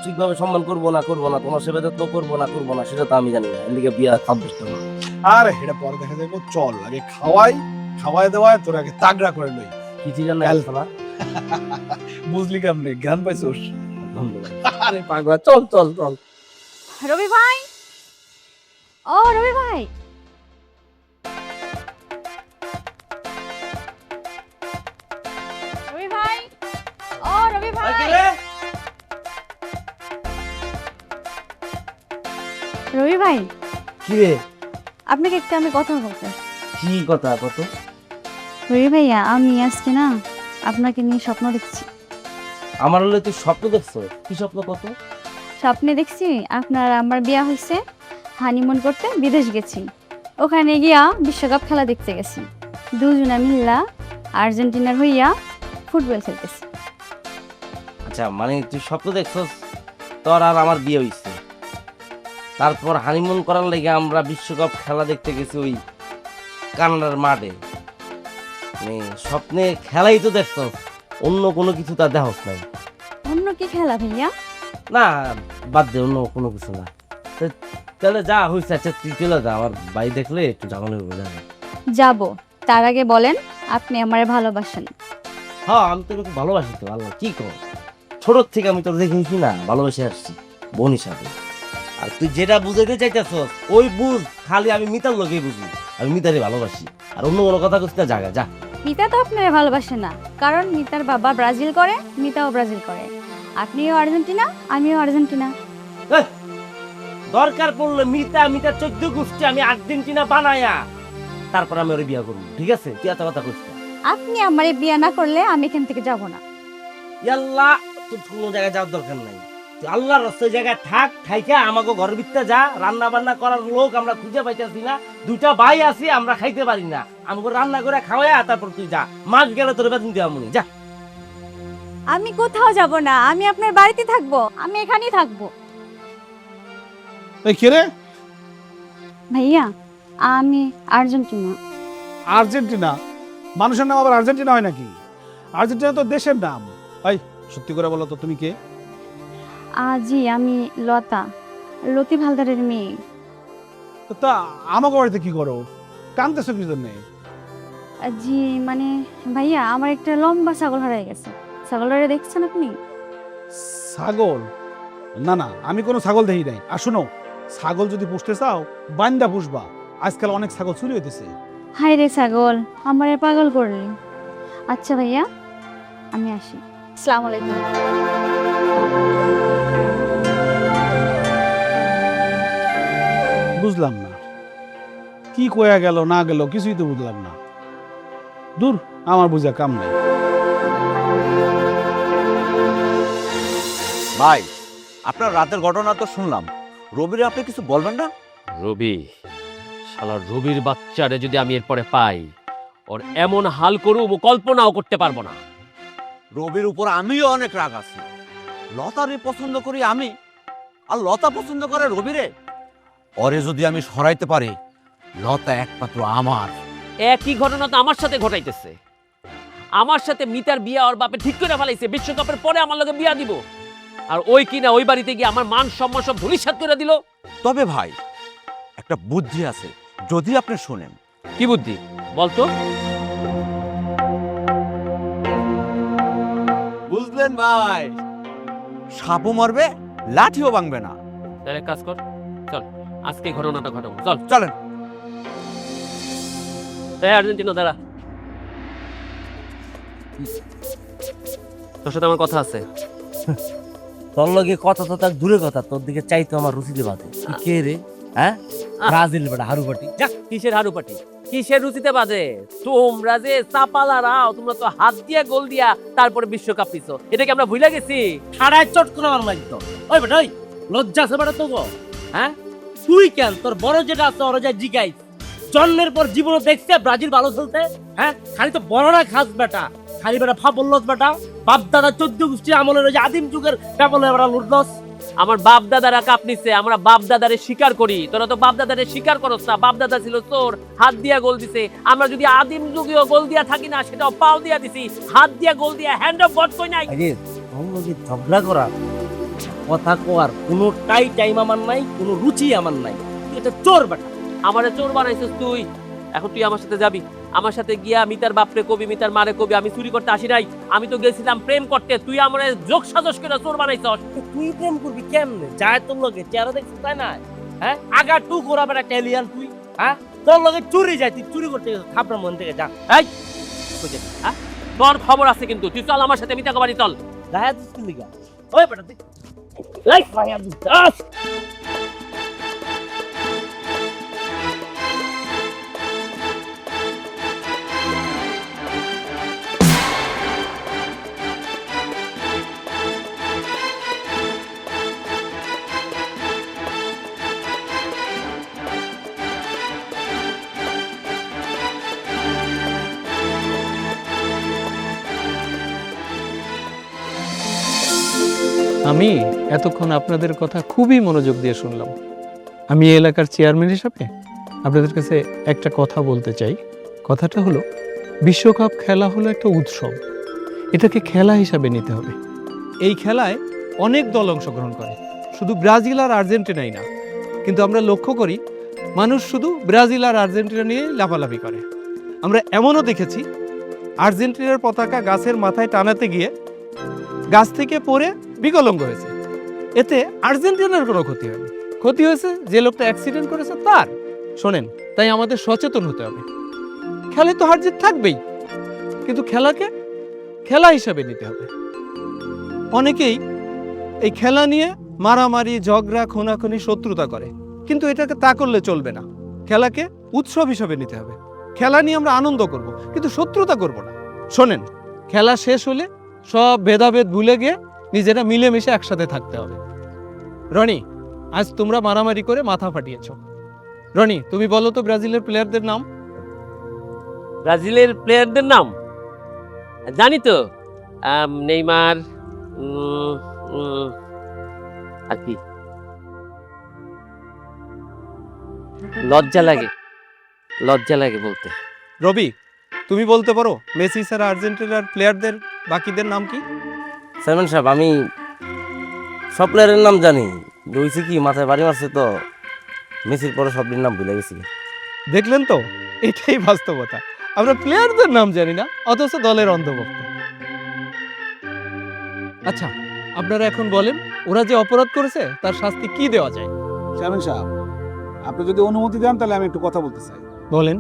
ঠিকভাবে সম্মান করবো না তোমার সেবা যত্ন করবো না সেটা তো আমি জানি না। এদিকে বিয়া সাব্যস্ত না। আরে এটা পরে দেখা যাবে, চল আগে খাওয়াই দেওয়ায় তোর আগে তাগড়া করে লই। কিছু জানা না, বুঝলি কেমনে? জ্ঞান পাইছোস? ধন্যবাদ। আরে পাগলা, চল চল চল। রবি ভাই, ও রবি ভাই, রবি ভাই, ও রবি ভাই, রবি ভাই, কি রে? আপনাকে একটা আমি কথা বলতে। কি কথা কত? রবি ভাইয়া, আমি আজকে না আপনাকে নিয়ে স্বপ্ন দেখছি। আমার হলে তুই স্বপ্ন দেখছো? কি স্বপ্ন কত? স্বপ্নে দেখছি আপনার আমার বিয়া হয়েছে, হানিমুন করতে বিদেশ গেছি, ওখানে গিয়া বিশ্বকাপ খেলা দেখতে গেছি, দুজনে মিল্লা আর্জেন্টিনার হইয়া ফুটবল খেলতেছি। আচ্ছা, মানে তুই স্বপ্ন দেখছস তোর আর আমার বিয়ে হইছে, তারপর হানিমুন করার লেগে আমরা বিশ্বকাপ খেলা দেখতে গেছি ওই কানাডার মাঠে। মানে স্বপ্নে খেলাই তো দেখছস, অন্য কোনো কিছু তার দেহস নাই? অন্য কি খেলা ভাইয়া? না বাদ দে, অন্য কোনো কিছু না। তাহলে যা হয়েছে, আচ্ছা তুই চলে যা, আমার বাড়ি দেখলে একটু ঝামেলা হয়ে যাবে। যাব, তার আগে বলেন আপনি আমারে ভালোবাসেন? হ্যাঁ, আমি তোকে খুব ভালোবাসি তো। আল্লাহ কি কর, ছোট থেকে আমি তোর দেখেছি না, ভালোবেসে আসছি বোন হিসাবে। আর তুই যেটা বুঝাইতে চাইতেছস ওই বুঝ, খালি আমি মিতার লোকেই বুঝি, আমি মিতারে ভালোবাসি। আর অন্য কোনো কথা কইতে জায়গা যা। মিতা তো আপনারে ভালোবাসে না, কারণ মিতার বাবা ব্রাজিল করে, মিতাও ব্রাজিল করে। আপনিও আর্জেন্টিনা, আমিও আর্জেন্টিনা। এই, দরকার পড়লে মিতা 14 গোষ্ঠী আমি আর্জেন্টিনা বানায়া তারপর আমি ওরে বিয়ে করবো, ঠিক আছে? তুই এত কথা কইছিস? আপনি আমারে বিয়ে না করলে আমি এখান থেকে যাব না। আল্লাহ, তোর কোনো জায়গায় যাওয়ার দরকার নাই। তুই আল্লাহর রাস্তায় জায়গায় থাইকা আমাকে ঘরের ভিতরে যা। রান্না বান্না করার লোক আমরা খুঁজে পাইতেছি না, দুইটা ভাই আছি আমরা খাইতে পারি না, আমাকে রান্না করে খাওয়াইয়া তারপর তুই যা। মাস গেলে তোর বেতন দেওয়া মনে যা। আমি কোথাও যাব না, আমি আপনার বাড়িতে থাকবো, আমি এখানেই থাকবো। এই কে রে? ভাইয়া, আমি আর্জেন্টিনা। আর্জেন্টিনা? মানুষের নাম আবার আর্জেন্টিনা হয় নাকি? আর্জেন্টিনা তো দেশের নাম। এই সত্যি করে বলো তো, তুমি কে? জি, আমি লতা, লতি হালদারের মেয়ে। তা আমাকে বাড়িতে কি করো? কাঁদতেছো কি জন্যে? জি মানে ভাইয়া, আমার একটা লম্বা ছাগল হারিয়ে গেছে। ছাগলটা দেখছেন আপনি? ছাগল? না না, আমি কোনো ছাগল দেখি নাই। আর শোনো, ছাগল যদি পুষতে চাও বান্দা পুষবা, আজকাল অনেক ছাগল চুরি হইতেছে। হাই রে ছাগল, আমারে পাগল করলি। আচ্ছা ভাইয়া, আমি আসি। আসসালামু আলাইকুম। বুঝলাম না কি কয়া গেল না গেল, কিছুই তো বুঝলাম না। দূর, আমার বুঝা কাম নাই। ভাই, আপনার রাতের ঘটনা তো শুনলাম, রবিরে আপনি কিছু বলবেন না? রবি, শালা রবির বাচ্চারে যদি আমি এরপরে পাই, ওর এমন হাল করুম ও কল্পনাও করতে পারবো না। রবির উপর আমিও অনেক রাগ আছি। লতারে পছন্দ করি আমি, আর লতা পছন্দ করে রবিরে। ওরে যদি আমি সরাইতে পারি, লতা একমাত্র আমার। একই ঘটনা তো আমার সাথে ঘটাইতেছে। আমার সাথে মিতার বিয়া ওর বাপে ঠিক করে ফেলাইছে, বিশ্বকাপের পরে আমার লগে বিয়া দিব। আর ওই কিনা ওই বাড়িতে গিয়ে আমার মান সম্মান সব ধূলিসাৎ করে দিল। তবে ভাই একটা বুদ্ধি আছে, যদি আপনি শোনেন। কি বুদ্ধি বলতো? বুঝলেন ভাই, সাপও মারবে, লাঠিও ভাঙবে না। তাহলে এক কাজ কর, চল আজকে ঘটনাটা ঘটাবো, চল। চলেন। আর্জেন্টিনা দাঁড়া, তোর সাথে আমার কথা আছে। তোর লগে কথা তো তার দূরে কথা, তোর দিকে চাইতো আমার রুচিতে বাদে। তুই কে রে? হ্যাঁ, ব্রাজিল বেটা হারুপাটি। যা, কিসের হারুপাটি, কিসের রুচিতে বাজে? তোমরা যে চাপালারাও, তোমরা তো হাত দিয়া গোল দিয়া তারপরে বিশ্বকাপ নিছো, এটা কি আমরা ভুলে গেছি? খাড়ায় চট করে আমার মাইতো। ওই বেটা, ওই লজ্জা আছে বেটা তো গো? হ্যাঁ, তুই কেন তোর বড় যেটা আছে ওরা যা জিগাই, জন্মের পর জীবনে দেখছে ব্রাজিল ভালো খেলতে? হ্যাঁ, খালি তো বড়রা খাস বেটা, খালি বেটা ফা বললস বেটা। বাপ দাদা 14 গোষ্ঠীর আমলের ওই যে আদিম যুগের ব্যাপলে বেটা লুটলস। আমার বাপ দাদারা কাপ নিচ্ছে, আমরা বাপ দাদারে স্বীকার করি, তোরা তো বাপ দাদারে স্বীকার করছ না। বাপ দাদা ছিল তোর, হাত দিয়া গোল দিছে। আমরা যদি আদিম যুগীয় গোল দিয়া থাকি না, সেটাও পাও দিয়া দিছি, হাত দিয়া গোল দিয়া, হ্যান্ড অফ গড কই নাই। আরে তোর লগে ঝগড়া করা, কথা কোয়ার কোনো টাইম আমার নাই, কোনো রুচি আমার নাই। তুই এটা চোর বেটা। আমারে চোর বানাইছিস তুই। এখন তুই আমার সাথে যাবি, আমার সাথে গিয়া মিতার বাপরে কবি, মিতার মারে কবি আমি চুরি করতে আসি নাই, আমি তো গেছিলাম প্রেম করতে। তুই আমারে যোগ সাজস করে চোর বানাইছস। তুই প্রেম করবি কেমনে? যায় তোর লগে চেহারা দেখছিস তাই না? হ্যাঁ, আগা টু গোরা বেটা টেলিয়ান তুই। হ্যাঁ, তোর লগে চুরি যায়, তুই চুরি করতে গেছিস থাপড়া মন থেকে। যা এই কই যাবি? হ্যাঁ, তোর খবর আছে কিন্তু। তুই চল আমার সাথে মিতা বাড়ি চল। গায়ে দিস তুই লিগা। ওই বেটা তুই লাইক ভাইয়া দিস। আমি এতক্ষণ আপনাদের কথা খুবই মনোযোগ দিয়ে শুনলাম। আমি এই এলাকার চেয়ারম্যান হিসাবে আপনাদের কাছে একটা কথা বলতে চাই। কথাটা হলো, বিশ্বকাপ খেলা হলো একটা উৎসব, এটাকে খেলা হিসাবে নিতে হবে। এই খেলায় অনেক দল অংশগ্রহণ করে, শুধু ব্রাজিল আর আর্জেন্টিনাই না। কিন্তু আমরা লক্ষ্য করি মানুষ শুধু ব্রাজিল আর আর্জেন্টিনা নিয়ে লাফালাফি করে। আমরা এমনও দেখেছি আর্জেন্টিনার পতাকা গাছের মাথায় টানাতে গিয়ে গাছ থেকে পড়ে বিকলাঙ্গ হয়েছে। এতে আর্জেন্টিনার কোনো ক্ষতি হয়নি, ক্ষতি হয়েছে যে লোকটা অ্যাক্সিডেন্ট করেছে তার। শোনেন, তাই আমাদের সচেতন হতে হবে। খেলে তো হার জিত থাকবেই, কিন্তু খেলাকে খেলা হিসাবে নিতে হবে। অনেকেই এই খেলা নিয়ে মারামারি, ঝগড়া, খুনাখুনি, শত্রুতা করে, কিন্তু এটাকে তা করলে চলবে না। খেলাকে উৎসব হিসাবে নিতে হবে। খেলা নিয়ে আমরা আনন্দ করব, কিন্তু শত্রুতা করব না। শোনেন, খেলা শেষ হলে সব ভেদাভেদ ভুলে গিয়ে নিজেরা মিলেমিশে একসাথে থাকতে হবে। রনি, আজ তোমরা মারামারি করে মাথা ফাটিয়েছ। রনি, তুমি বলো তো ব্রাজিলের প্লেয়ারদের নাম। ব্রাজিলের প্লেয়ারদের নাম জানি তো, নেইমার, আর কি লজ্জা লাগে বলতে। রবি, তুমি বলতে পারো মেসি ছাড়া আর্জেন্টিনার প্লেয়ারদের বাকিদের নাম কি? চেয়ারম্যান সাহেব, আমি সব প্লেয়ারের নাম জানি, রয়েছে কি মাথায় বাড়ি মারছে তো মেসির পরে সব নাম ভুলে গেছি। দেখলেন তো, এটাই বাস্তবতা। আমরা প্লেয়ারদের নাম জানি না, অথচ দলের অন্ধভক্ত। আচ্ছা, আপনারা এখন বলেন, ওরা যে অপরাধ করেছে তার শাস্তি কি দেওয়া যায়? চেয়ারম্যান সাহেব, আপনি যদি অনুমতি দেন তাহলে আমি একটু কথা বলতে চাই। বলেন।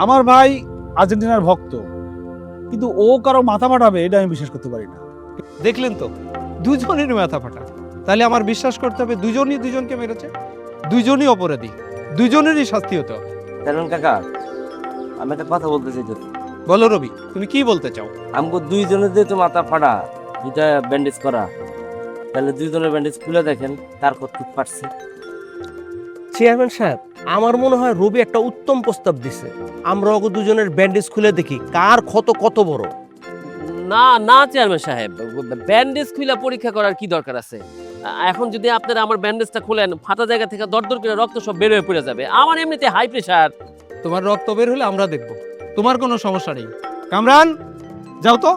আমার ভাই আর্জেন্টিনার ভক্ত, কিন্তু ও কারো মাথা ফাটাবে এটা আমি বিশ্বাস করতে পারি না। দেখলেন তো, দুজনের মাথা ফাটা। তাহলে আমার বিশ্বাস করতে হবে দুজনই দুজনকে মেরেছে, দুজনই অপরাধী, দুজনেরই শাস্তি হতে হবে। চেয়ারম্যান কাকা, আমি একটা কথা বলতে চাই। বলো রবি, তুমি কি বলতে চাও? আমাকে দুইজনের যেহেতু মাথা ফাটা, দুইটা ব্যান্ডেজ করা, তাহলে দুইজনের ব্যান্ডেজ খুলে দেখেন তার কত পারছে। চেয়ারম্যান সাহেব, আমার মনে হয় রবি একটা উত্তম প্রস্তাব দিছে। আমরা ওকে দুজনের ব্যান্ডেজ খুলে দেখি কার ক্ষত কত বড়। না চেয়ারম্যান সাহেব, ব্যান্ডেজ খুলে পরীক্ষা করার কি দরকার আছে? এখন যদি আপনারা আমার ব্যান্ডেজটা খুলেন, ফাটা জায়গা থেকে দরদর করে রক্ত সব বের হয়ে পড়ে যাবে। আমার এমনিতে হাই প্রেশার। তোমার রক্ত বের হলে আমরা দেখব, তোমার কোনো সমস্যা নেই। কামরান, যাও তো।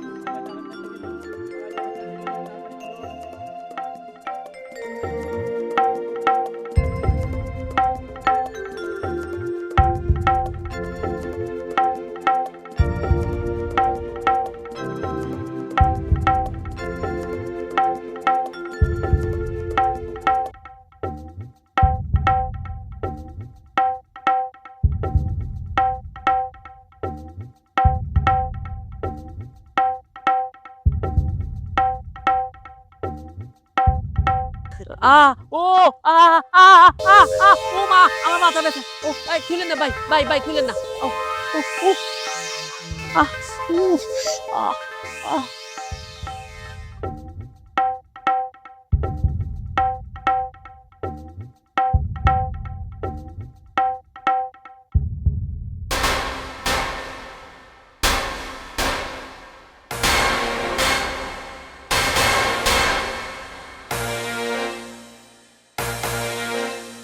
ও আ আ আ আ ও মা আমার মাথা ব্যথা ও ভাই খুলেন না ভাই ভাই ভাই খুলেন না ও ও ও আহ উফ আহ আহ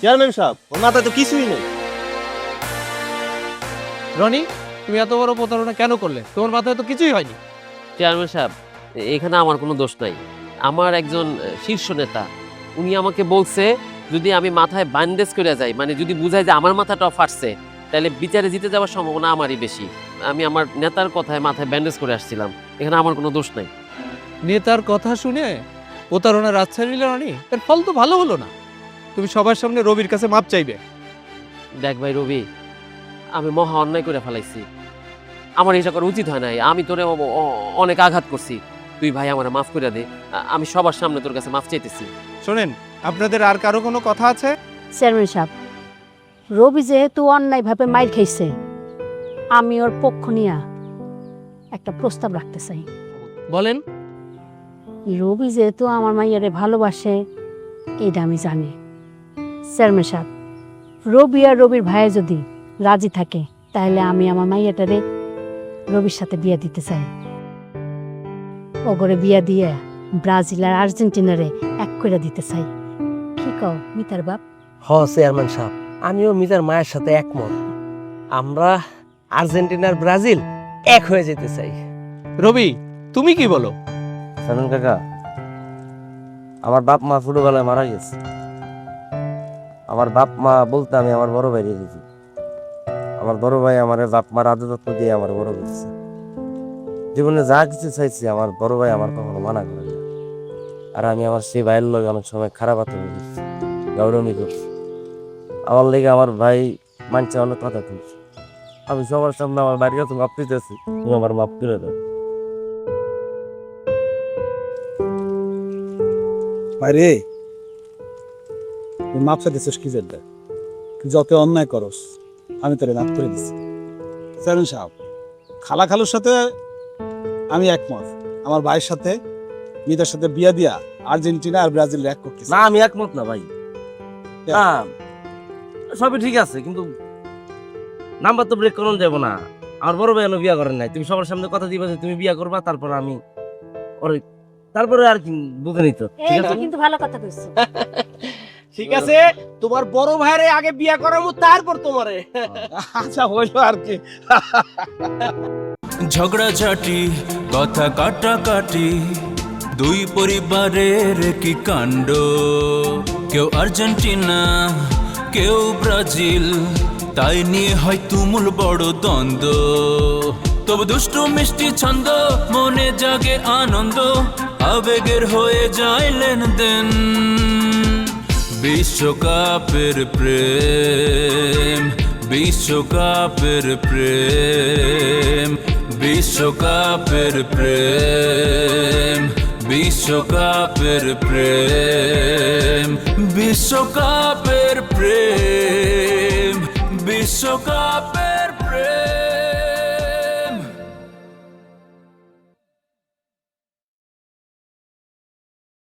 চেয়ারম্যান সাহেব ওর মাথায় তো কিছুই নেই। রনি, তুমি এত বড় প্রতারণা কেন করলে? তোমার মাথায় তো কিছুই হয়নি। চেয়ারম্যান সাহেব এখানে আমার কোনো দোষ নাই। আমার একজন শীর্ষ নেতা উনি আমাকে বলছে যদি আমি মাথায় ব্যান্ডেজ করে যাই, মানে যদি বুঝাই যে আমার মাথাটা ফাটছে, তাহলে বিচারে জিতে যাওয়ার সম্ভাবনা আমারই বেশি। আমি আমার নেতার কথায় মাথায় ব্যান্ডেজ করে আসছিলাম, এখানে আমার কোনো দোষ নাই। নেতার কথা শুনে প্রতারণার আশ্রয় নিলে রনি, এর ফল তো ভালো হলো না। তুমি সবার সামনে রবির কাছে মাপ চাইবে। দেখ ভাই রবি, আমি মহা অন্যায় করে ফেলাইছি, আমার এটা করা উচিত হয় নাই। আমি তোরে অনেক আঘাত করছি, তুই ভাই আমার মাফ করে দে। আমি সবার সামনে তোর কাছে মাফ চাইতেছি। শোনেন, আপনাদের আর কারো কোনো কথা আছে? চেয়ারম্যান সাহেব, রবি যেহেতু অন্যায়ভাবে মাইর খাইছে, আমি ওর পক্ষ নিয়ে একটা প্রস্তাব রাখতে চাই। বলেন। রবি যেহেতু আমার মাইয়ারে ভালোবাসে এটা আমি জানি। চেয়ারম্যান সাহেব, রবি আর রবির ভাইয়ে যদি রাজি থাকে তাহলে আমি আমার মাইয়াটারে রবির সাথে বিয়ে দিতে চাই। ওগরে বিয়া দিয়ে ব্রাজিল আর আর্জেন্টিনারে এক করে দিতে চাই। কি কও মিতার বাপ? হ চেয়ারম্যান সাহেব, আমিও মিতার মায়ের সাথে একমত। আমরা আর্জেন্টিনার ব্রাজিল এক হয়ে যেতে চাই। রবি, তুমি কি বলো? সানুন কাকা, আমার বাপ মা ছোটবেলায় মারা গেছে। আমার বাপ মা বলতে আমি আমার বড় ভাই রেখেছি। আমার বড় ভাই আমার বাপ মার আদর যত্ন দিয়ে আমার বড় করছে। জীবনে যা কিছু চাইছি আমার বড় ভাই আমার কখনো মানা করে না। আর আমি আমার সেই ভাইয়ের লোক অনেক সময় খারাপ আচরণ করছি, গৌরবী করছি। আমার লেগে আমার ভাই মানছে অনেক কথা তুলছে। আমি সবার সামনে আমার বাড়ির কাছে মাপ দিতেছি, তুমি আমার মাপ করে দাও। বাইরে তুই মাপ চাইতেছিস কি জন্য? তুই যত অন্যায় করস আমি তোরে মাফ করে দিচ্ছি। চেয়ারম্যান সাহেব, খালা খালুর সাথে আমি একমত। আমার ভাইয়ের সাথে মিতার সাথে বিয়া দিয়া আর্জেন্টিনা আর ব্রাজিল এক করতেছি। না, আমি একমত না ভাই। না, সবই ঠিক আছে, কিন্তু নাম্বার তো ব্রেক করানো যাবো না। আমার বড় ভাই এখনো বিয়া করেন নাই। তুমি সবার সামনে কথা দিবা যে তুমি বিয়া করবা, তারপর আমি তারপরে আর কি বুঝে নিত। ঠিক আছে, কিন্তু ভালো কথা কইছো। ঠিক আছে, তোমার বড় ভাইরে আগে বিয়া করামু, তারপর তোমারে। আচ্ছা হইলো আর কি। ঝগড়াঝাটি কথা কাটাকাটি, দুই পরিবারের কি কাণ্ড। কেউ আর্জেন্টিনা কেউ ব্রাজিল, তাই নিয়ে হয় তুমুল বড় দ্বন্দ্ব। তবু দুষ্টু মিষ্টি ছন্দ, মনে জাগে আনন্দ, আবেগের হয়ে যায় লেনদেন। বিশ্বকাপের প্রেম, বিশ্বকাপের প্রেম, বিশ্বকাপের প্রেম, বিশ্বকাপের প্রেম, বিশ্বকাপের প্রেম, বিশ্বকাপ।